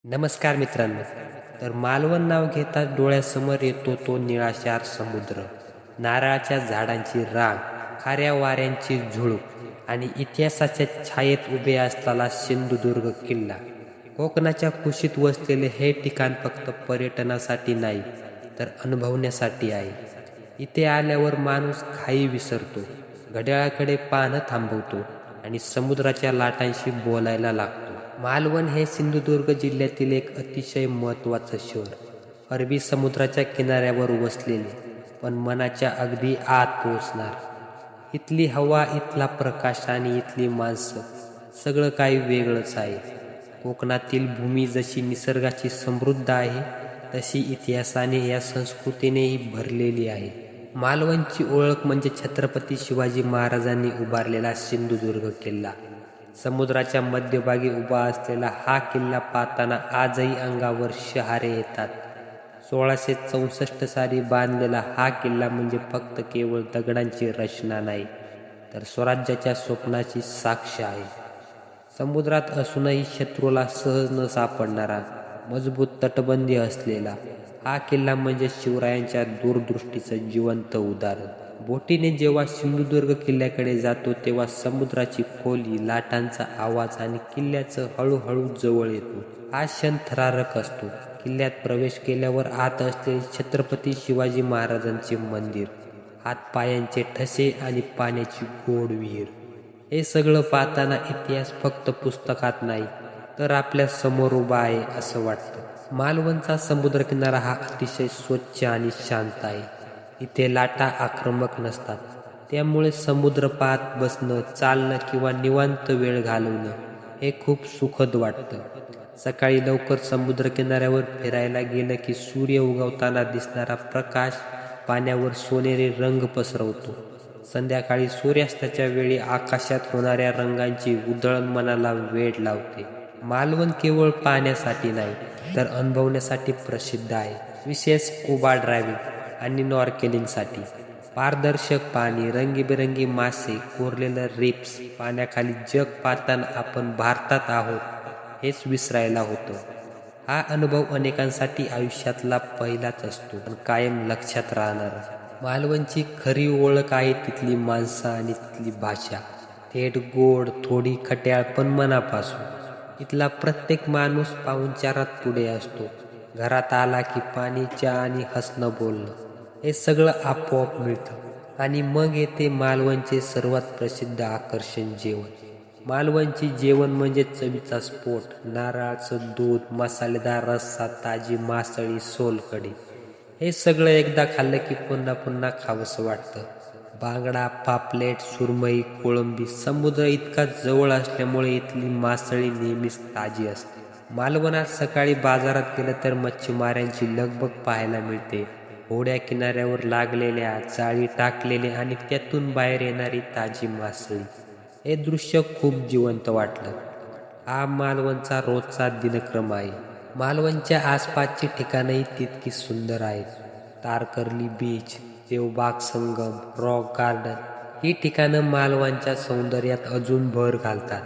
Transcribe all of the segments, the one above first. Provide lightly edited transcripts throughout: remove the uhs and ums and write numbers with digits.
नमस्कार मित्रांनो. तर मालवण नाव घेताच डोळ्यासमोर येतो तो निळाशार समुद्र, नारळाच्या झाडांची रांग, खाऱ्या वाऱ्यांची झुळूक आणि इतिहासाच्या छायेत उभे असलेला सिंधुदुर्ग किल्ला. कोकणाच्या कुशीत वसलेले हे ठिकाण फक्त पर्यटनासाठी नाही, तर अनुभवण्यासाठी आहे. इथे आल्यावर माणूस घाई विसरतो, घड्याळाकडे पाहणं थांबवतो आणि समुद्राच्या लाटांशी बोलायला लागतो. मालवण हे सिंधुदुर्ग जिल्ह्यातील एक अतिशय महत्त्वाचं शहर. अरबी समुद्राच्या किनाऱ्यावर वसलेले, पण मनाच्या अगदी आत पोहोचणार. इथली हवा, इथला प्रकाश आणि इथली माणसं, सगळं काही वेगळंच आहे. कोकणातील भूमी जशी निसर्गाची समृद्ध आहे, तशी इतिहासाने या संस्कृतीनेही भरलेली आहे. मालवणची ओळख म्हणजे छत्रपती शिवाजी महाराजांनी उभारलेला सिंधुदुर्ग किल्ला. समुद्राच्या मध्यभागी उभा असलेला हा किल्ला पाहताना आजही अंगावर शहारे येतात. 1664 साली बांधलेला हा किल्ला म्हणजे फक्त केवळ दगडांची रचना नाही, तर स्वराज्याच्या स्वप्नाची साक्ष आहे. समुद्रात असूनही शत्रूला सहज न सापडणारा, मजबूत तटबंदी असलेला हा किल्ला म्हणजे शिवरायांच्या दूरदृष्टीचं जिवंत उदाहरण. बोटीने जेव्हा सिंधुदुर्ग किल्ल्याकडे जातो तेव्हा समुद्राची खोली, लाटांचा आवाज आणि किल्ल्याचं हळूहळू जवळ येतो. हा क्षण थरारक असतो. किल्ल्यात प्रवेश केल्यावर आत असलेले छत्रपती शिवाजी महाराजांचे मंदिर, हातपायांचे ठसे आणि पाण्याची गोड विहीर, हे सगळं पाहताना इतिहास फक्त पुस्तकात नाही, तर आपल्या समोर उभा आहे असं वाटतं. मालवणचा समुद्रकिनारा हा अतिशय स्वच्छ आणि शांत आहे. इथे लाटा आक्रमक नसतात, त्यामुळे समुद्र पाहत बसणं, चालणं किंवा निवांत वेळ घालवणं हे खूप सुखद वाटतं. सकाळी लवकर समुद्रकिनाऱ्यावर फिरायला गेलं की सूर्य उगवताना दिसणारा प्रकाश पाण्यावर सोनेरी रंग पसरवतो. संध्याकाळी सूर्यास्ताच्या वेळी आकाशात होणाऱ्या रंगांची उधळण मनाला वेड लावते. मालवण केवळ पाहण्यासाठी नाही, तर अनुभवण्यासाठी प्रसिद्ध आहे, विशेष स्कुबा ड्रायव्हिंग आणि नॉर्केलिंगसाठी. पारदर्शक पाणी, रंगीबेरंगी मासे, कोरलेलं रीफ्स, पाण्याखाली जग पाहताना आपण भारतात आहोत हेच विसरायला होतं. हा अनुभव अनेकांसाठी आयुष्यातला पहिलाच असतो, पण कायम लक्षात राहणारा. मालवणची खरी ओळख आहे तिथली माणसं आणि तिथली भाषा. थेट गोड, थोडी खट्याळ, पण मनापासून. इथला प्रत्येक माणूस पाहुणचारात पुढे असतो. घरात आला की पाणी, चहा आणि हसणं बोलणं हे सगळं आपोआप मिळतं. आणि मग येते मालवणचे सर्वात प्रसिद्ध आकर्षण, जेवण. मालवणची जेवण म्हणजे चवीचा स्फोट. नारळाचं दूध, मसालेदार रस्सा, ताजी मासळी, सोलकढी, हे सगळं एकदा खाल्लं की पुन्हा पुन्हा खावंसं वाटतं. बांगडा, पापलेट, सुरमई, कोळंबी, समुद्र इतका जवळ असल्यामुळे इथली मासळी नेहमीच ताजी असते. मालवणात सकाळी बाजारात गेलं तर मच्छीमारांची लगबग पाहायला मिळते. होड्या किनाऱ्यावर लागलेल्या, जाळी टाकलेले आणि त्यातून बाहेर येणारी ताजी मासळी, हे दृश्य खूप जिवंत वाटलं. हा मालवणचा रोजचा दिनक्रम आहे. मालवणच्या आसपासची ठिकाणंही तितकी सुंदर आहेत. तारकर्ली बीच, देवबाग संगम, रॉक गार्डन ही ठिकाणं मालवणच्या सौंदर्यात अजून भर घालतात.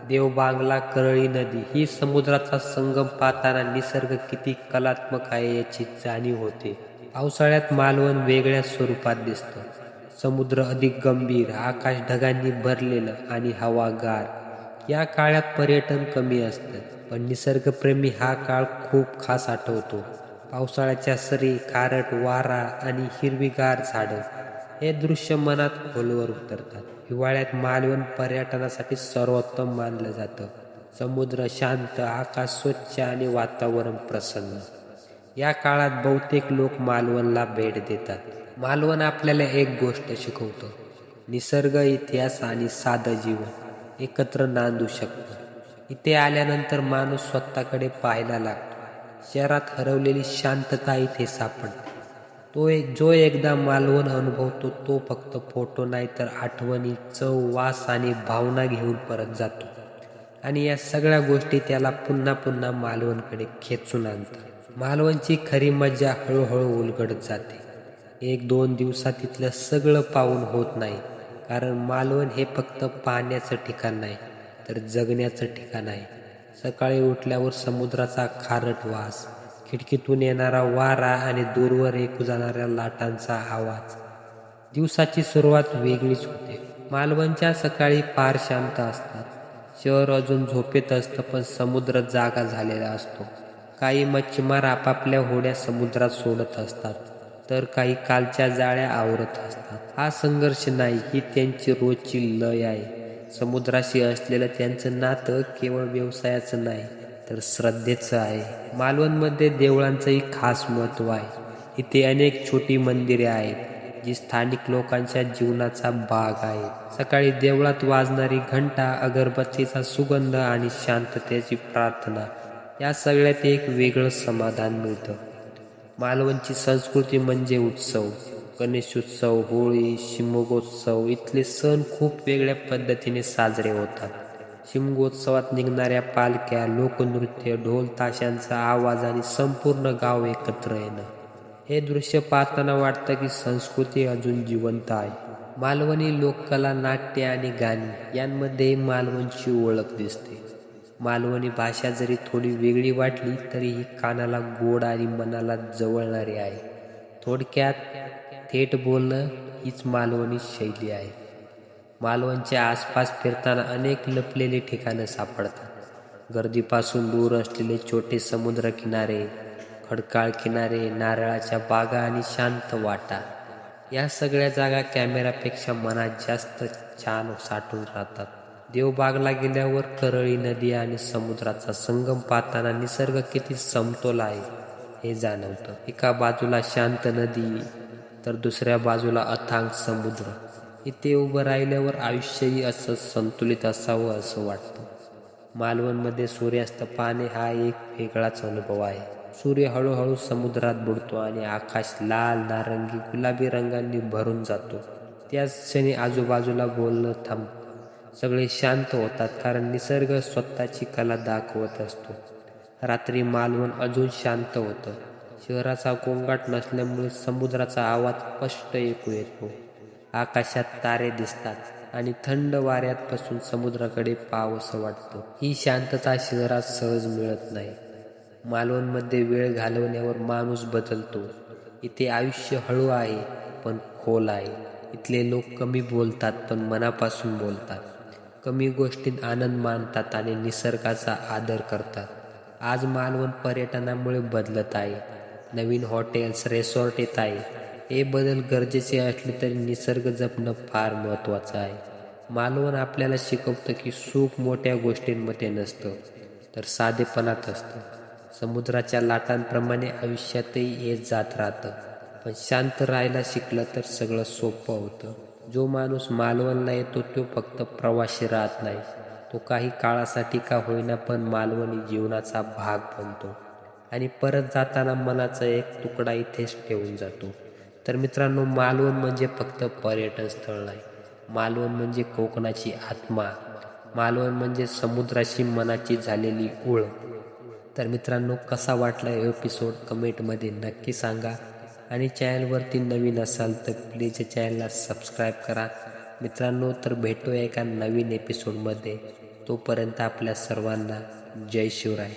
देवबागला करळी नदी ही समुद्राचा संगम पाहताना निसर्ग किती कलात्मक आहे याची जाणीव होते. पावसाळ्यात मालवण वेगळ्या स्वरूपात दिसतं. समुद्र अधिक गंभीर, आकाश ढगांनी भरलेलं आणि हवा गार. या काळात पर्यटन कमी असतं, पण निसर्गप्रेमी हा काळ खूप खास आठवतो. पावसाळ्याच्या सरी, खारट वारा आणि हिरवीगार झाडं, हे दृश्य मनात खोलवर उतरतात. हिवाळ्यात मालवण पर्यटनासाठी सर्वोत्तम मानलं जातं. समुद्र शांत, आकाश स्वच्छ आणि वातावरण प्रसन्न. या काळात बहुतेक लोक मालवणला भेट देतात. मालवण आपल्याला एक गोष्ट शिकवतं: निसर्ग, इतिहास आणि साधं जीवन एकत्र नांदू शकतं. इथे आल्यानंतर माणूस स्वतःकडे पाहायला लागतो. शहरात हरवलेली शांतता इथे सापडते. जो एकदा मालवण अनुभवतो तो फक्त फोटो नाही, तर आठवणी, चव, वास आणि भावना घेऊन परत जातो. आणि या सगळ्या गोष्टी त्याला पुन्हा पुन्हा मालवणकडे खेचून आणतात. मालवणची खरी मजा हळूहळू उलगडत जाते. 1-2 दिवसात तिथलं सगळं पाहून होत नाही, कारण मालवण हे फक्त पाहण्याचं ठिकाण नाही, तर जगण्याचं ठिकाण आहे. सकाळी उठल्यावर समुद्राचा खारट वास, खिडकीतून येणारा वारा आणि दूरवर ऐकू जाणाऱ्या लाटांचा आवाज. दिवसाची सुरुवात वेगळीच होते. मालवणच्या सकाळी फार शांत असतात. शहर अजून झोपेत असतं, पण समुद्र जागा झालेला असतो. काही मच्छीमार आपापल्या होड्या समुद्रात सोडत असतात, तर काही कालच्या जाळ्या आवरत असतात. हा संघर्ष नाही, ही त्यांची रोजची लय आहे. समुद्राशी असलेलं त्यांचं नातं केवळ व्यवसायाचं नाही, तर श्रद्धेचं आहे. मालवणमध्ये देवळांचंही खास महत्त्व आहे. इथे अनेक छोटी मंदिरे आहेत, जी स्थानिक लोकांच्या जीवनाचा भाग आहेत. सकाळी देवळात वाजणारी घंटा, अगरबत्तीचा सुगंध आणि शांततेची प्रार्थना, या सगळ्यात एक वेगळं समाधान मिळतं. मालवणची संस्कृती म्हणजे उत्सव. गणेशोत्सव, होळी, शिमगोत्सव, इथले सण खूप वेगळ्या पद्धतीने साजरे होतात. शिमगोत्सवात निघणाऱ्या पालख्या, लोकनृत्य, ढोल ताशांचा आवाज आणि संपूर्ण गाव एकत्र येणं, हे दृश्य पाहताना वाटतं की संस्कृती अजून जिवंत आहे. मालवणी लोककला, नाट्य आणि गाणी यांमध्ये मालवणची ओळख दिसते. मालवणी भाषा जरी थोडी वेगळी वाटली तरी ही कानाला गोड आणि मनाला जवळणारी आहे. थोडक्यात थेट बोलणं हीच मालवणी शैली आहे. मालवणच्या आसपास फिरताना अनेक लपलेली ठिकाणं सापडतात. गर्दीपासून दूर असलेले छोटे समुद्रकिनारे, खडकाळ किनारे, नारळाच्या बागा आणि शांत वाटा, या सगळ्या जागा कॅमेऱ्यापेक्षा मनात जास्त छान साठून राहतात. देवबागला गेल्यावर करळी नदी आणि समुद्राचा संगम पाहताना निसर्ग किती समतोल आहे हे जाणवतं. एका बाजूला शांत नदी तर दुसऱ्या बाजूला अथांग समुद्र. इथे उभं राहिल्यावर आयुष्यही असं संतुलित असावं असं वाटतं. मालवणमध्ये सूर्यास्त पाहणे हा एक वेगळाच अनुभव आहे. सूर्य हळूहळू समुद्रात बुडतो आणि आकाश लाल, नारंगी, गुलाबी रंगांनी भरून जातो. त्याच क्षणी आजूबाजूला बोलणं थांबतं. सगळे शांत होतात, कारण निसर्ग स्वतःची कला दाखवत असतो. रात्री मालवण अजून शांत होतं. शहराचा गोंगाट नसल्यामुळे समुद्राचा आवाज स्पष्ट ऐकू येतो. आकाशात तारे दिसतात आणि थंड वाऱ्यात बसून समुद्राकडे पाहावंसं वाटतं. ही शांतता शहरात सहज मिळत नाही. मालवणमध्ये वेळ घालवण्यावर माणूस बदलतो. इथे आयुष्य हळू आहे पण खोल आहे. इथले लोक कमी बोलतात पण मनापासून बोलतात. कमी गोष्टीत आनंद मानतात आणि निसर्गाचा आदर करतात. आज मालवण पर्यटनामुळे बदलत आहे. नवीन हॉटेल्स, रिसॉर्ट येत आहे. हे बदल गरजेचे असले तरी निसर्ग जपणं फार महत्त्वाचं आहे. मालवण आपल्याला शिकवतं की सुख मोठ्या गोष्टींमध्ये नसतं, तर साधेपणात असतं. समुद्राच्या लाटांप्रमाणे आयुष्यातही येत जात राहतं, पण शांत राहायला शिकलं तर सगळं सोपं होतं. जो माणूस मालवणला येतो तो फक्त प्रवासी राहत नाही, तो काही काळासाठी का होईना पण मालवणी जीवनाचा भाग बनतो आणि परत जाताना मनाचा एक तुकडा इथेच ठेवून जातो. तर मित्रांनो, मालवण म्हणजे फक्त पर्यटन स्थळ नाही, मालवण म्हणजे कोकणाची आत्मा. मालवण म्हणजे समुद्राशी मनाची झालेली ओळख. तर मित्रांनो, कसा वाटला एपिसोड कमेंटमध्ये नक्की सांगा. आणि चॅनलवरती नवीन असाल तर प्लीज चॅनलला सबस्क्राईब करा. मित्रांनो, तर भेटूया एका नवीन एपिसोडमध्ये. तोपर्यंत आपल्या सर्वांना जय शिवराय.